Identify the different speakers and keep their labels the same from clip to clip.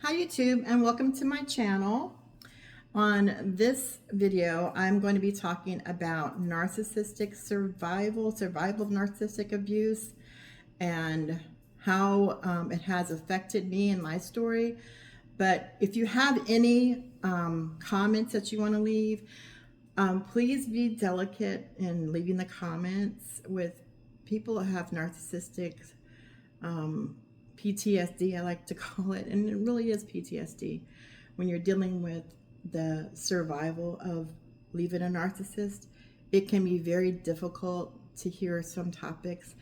Speaker 1: Hi YouTube, and welcome to my channel. On this video, I'm going to be talking about narcissistic survival of narcissistic abuse, and how it has affected me and my story. But if you have any comments that you want to leave, please be delicate in leaving the comments. With people who have narcissistic PTSD, I like to call it, and it really is PTSD. When you're dealing with the survival of leaving a narcissist, it can be very difficult to hear some topics.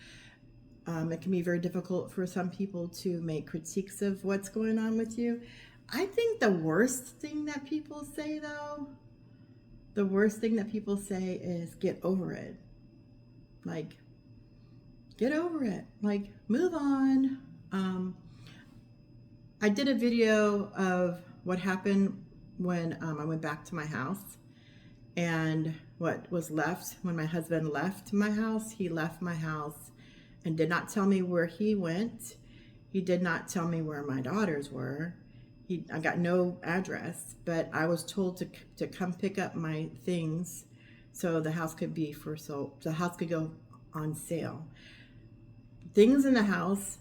Speaker 1: It can be very difficult for some people to make critiques of what's going on with you. I think the worst thing that people say, though, the worst thing that people say is get over it. Like, get over it. Like, move on. I did a video of what happened when I went back to my house, and what was left when my husband left my house. He left my house and did not tell me where he went. He did not tell me where my daughters were. I got no address, but I was told to come pick up my things so the house could be the house could go on sale. Things in the house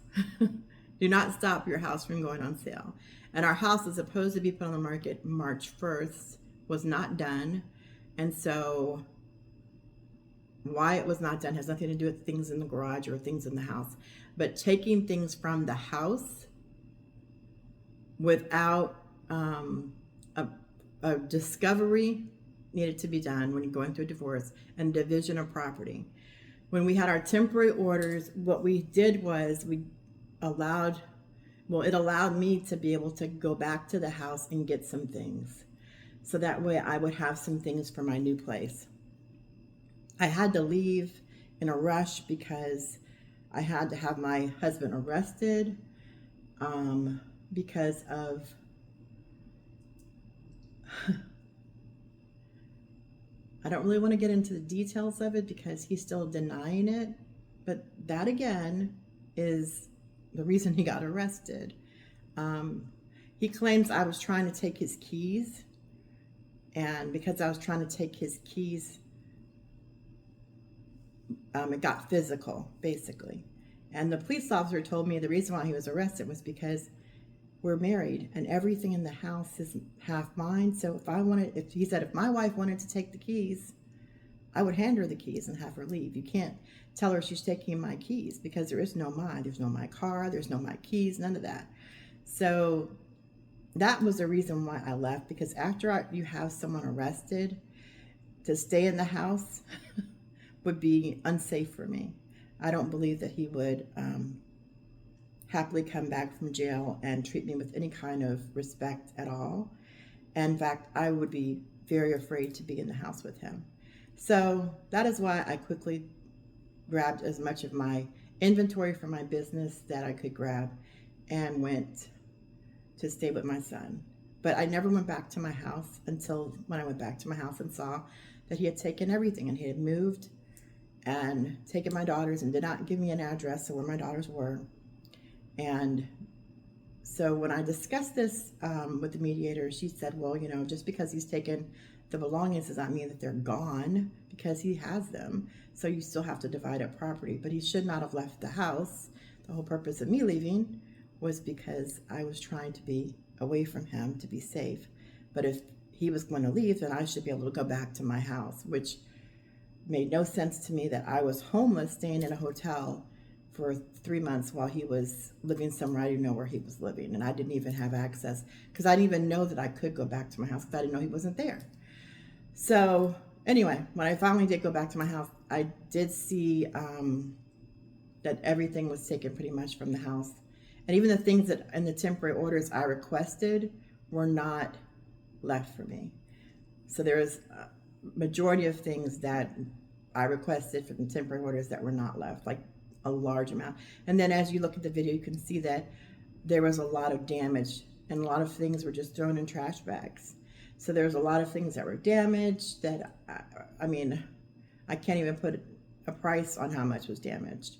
Speaker 1: do not stop your house from going on sale. And our house is supposed to be put on the market March 1st, was not done. And so why it was not done has nothing to do with things in the garage or things in the house. But taking things from the house without a discovery needed to be done when you're going through a divorce and division of property. When we had our temporary orders, what we did was it allowed me to be able to go back to the house and get some things. So that way I would have some things for my new place. I had to leave in a rush because I had to have my husband arrested because of I don't really want to get into the details of it because he's still denying it, but that again is the reason he got arrested. He claims I was trying to take his keys, and because I was trying to take his keys, it got physical, basically. And the police officer told me the reason why he was arrested was because we're married and everything in the house is half mine. So he said if my wife wanted to take the keys, I would hand her the keys and have her leave. You can't tell her she's taking my keys because there is no mine. There's no my car. There's no my keys. None of that. So that was the reason why I left, because after you have someone arrested, to stay in the house would be unsafe for me. I don't believe that he would happily come back from jail and treat me with any kind of respect at all. And in fact, I would be very afraid to be in the house with him. So that is why I quickly grabbed as much of my inventory for my business that I could grab and went to stay with my son. But I never went back to my house until when I went back to my house and saw that he had taken everything, and he had moved and taken my daughters and did not give me an address of where my daughters were. And so when I discussed this with the mediator, she said, well, just because he's taken the belongings does not mean that they're gone, because he has them. So you still have to divide up property. But he should not have left the house. The whole purpose of me leaving was because I was trying to be away from him to be safe. But if he was going to leave, then I should be able to go back to my house, which made no sense to me that I was homeless staying in a hotel for 3 months while he was living somewhere I didn't know where he was living. And I didn't even have access because I didn't even know that I could go back to my house because I didn't know he wasn't there. So anyway, when I finally did go back to my house, I did see that everything was taken pretty much from the house. And even the things that in the temporary orders I requested were not left for me. So there is a majority of things that I requested from the temporary orders that were not left, like a large amount. And then as you look at the video, you can see that there was a lot of damage, and a lot of things were just thrown in trash bags. So there's a lot of things that were damaged that, I can't even put a price on how much was damaged.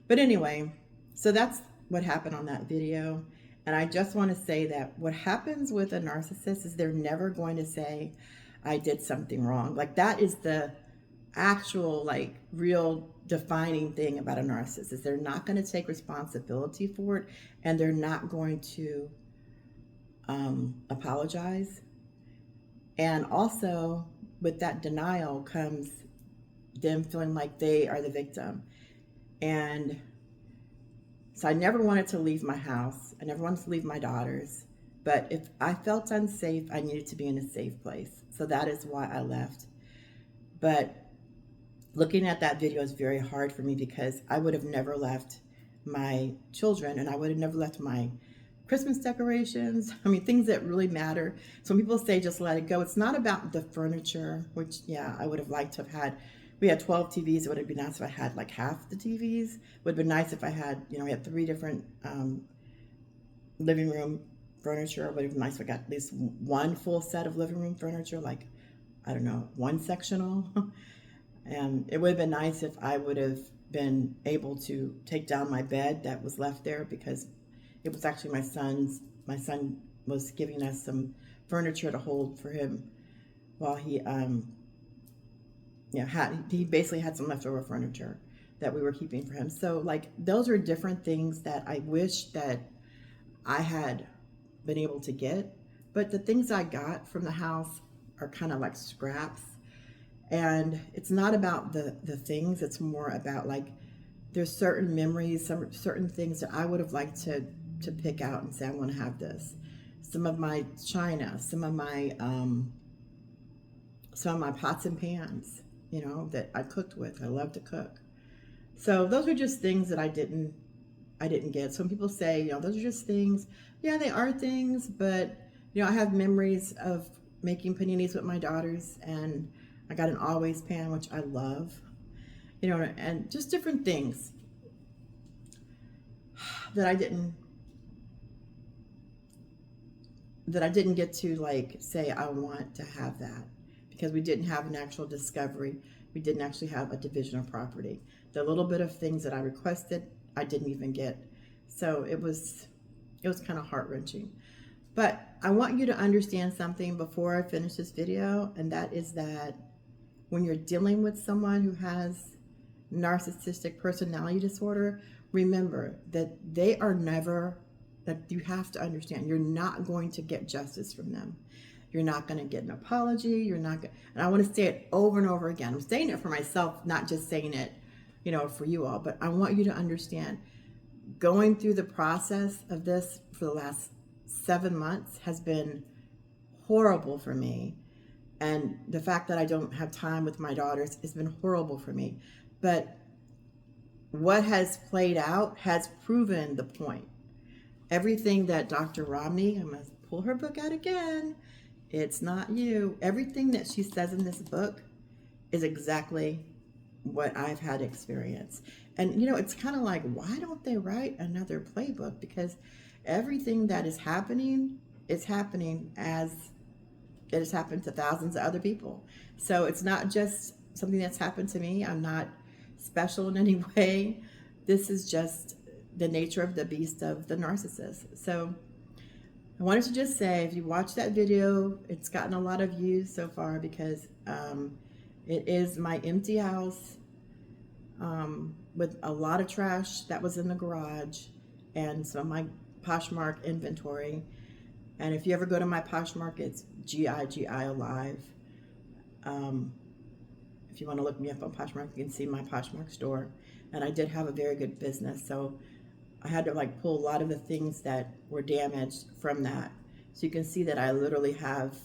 Speaker 1: But anyway, so that's what happened on that video. And I just want to say that what happens with a narcissist is they're never going to say, I did something wrong. Like, that is the actual, like, real defining thing about a narcissist is they're not going to take responsibility for it, and they're not going to apologize. And also, with that denial comes them feeling like they are the victim. And so I never wanted to leave my house. I never wanted to leave my daughters. But if I felt unsafe, I needed to be in a safe place. So that is why I left. But looking at that video is very hard for me because I would have never left my children, and I would have never left my Christmas decorations. I mean, things that really matter. So when people say just let it go, it's not about the furniture, which, yeah, I would have liked to have had. We had 12 TVs. It would have been nice if I had like half the TVs. It would have been nice if I had, we had 3 different living room furniture. It would have been nice if I got at least one full set of living room furniture, like, I don't know, one sectional. And it would have been nice if I would have been able to take down my bed that was left there, because it was actually my son was giving us some furniture to hold for him while he he basically had some leftover furniture that we were keeping for him. So, like, those are different things that I wish that I had been able to get. But the things I got from the house are kind of like scraps. And it's not about the things, it's more about, like, there's certain memories, certain things that I would have liked to pick out and say, I want to have this. Some of my china, some of my pots and pans, that I cooked with. I love to cook. So those are just things that I didn't get. Some people say, those are just things. Yeah, they are things, but I have memories of making paninis with my daughters, and I got an always pan, which I love, and just different things that I didn't get to, like, say I want to have that, because we didn't have an actual discovery. We didn't actually have a division of property. The little bit of things that I requested, I didn't even get. So it was kind of heart-wrenching. But I want you to understand something before I finish this video, and that is that when you're dealing with someone who has narcissistic personality disorder, remember that they are never, that you have to understand, you're not going to get justice from them. You're not going to get an apology. You're not going, and I want to say it over and over again. I'm saying it for myself, not just saying it, for you all, but I want you to understand, going through the process of this for the last 7 months has been horrible for me. And the fact that I don't have time with my daughters has been horrible for me. But what has played out has proven the point. Everything that Dr. Romney, I'm going to pull her book out again, It's Not You. Everything that she says in this book is exactly what I've had experience. And, it's kind of like, why don't they write another playbook? Because everything that is happening as it has happened to thousands of other people. So it's not just something that's happened to me. I'm not special in any way. This is just the nature of the beast of the narcissist. So I wanted to just say, if you watch that video, it's gotten a lot of views so far because it is my empty house with a lot of trash that was in the garage and some of my Poshmark inventory. And if you ever go to my Poshmark, it's GIGI Alive. If you want to look me up on Poshmark, you can see my Poshmark store. And I did have a very good business, so I had to, like, pull a lot of the things that were damaged from that. So you can see that I literally have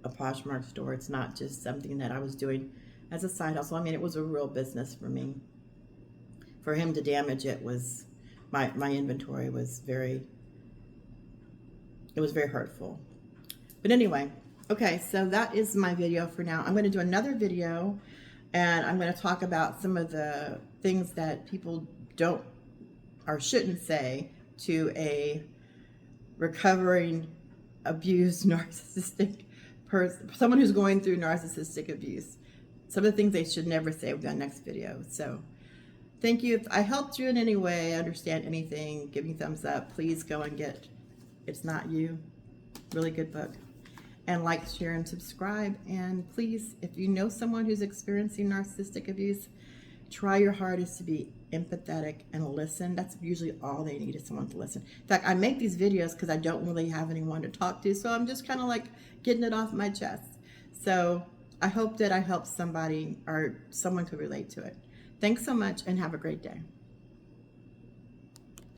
Speaker 1: a Poshmark store. It's not just something that I was doing as a side hustle. I mean, it was a real business for me. For him to damage it was, my inventory was very hurtful. But anyway, okay, so that is my video for now. I'm going to do another video, and I'm going to talk about some of the things that people don't or shouldn't say to a recovering abused narcissistic person, someone who's going through narcissistic abuse. Some of the things they should never say will be on next video. So thank you. If I helped you in any way understand anything, give me a thumbs up. Please go and get It's Not You. Really good book. And like, share, and subscribe. And please, if you know someone who's experiencing narcissistic abuse, try your hardest to be empathetic and listen. That's usually all they need, is someone to listen. In fact, I make these videos because I don't really have anyone to talk to, so I'm just kind of like getting it off my chest. So I hope that I helped somebody, or someone could relate to it. Thanks so much, and have a great day.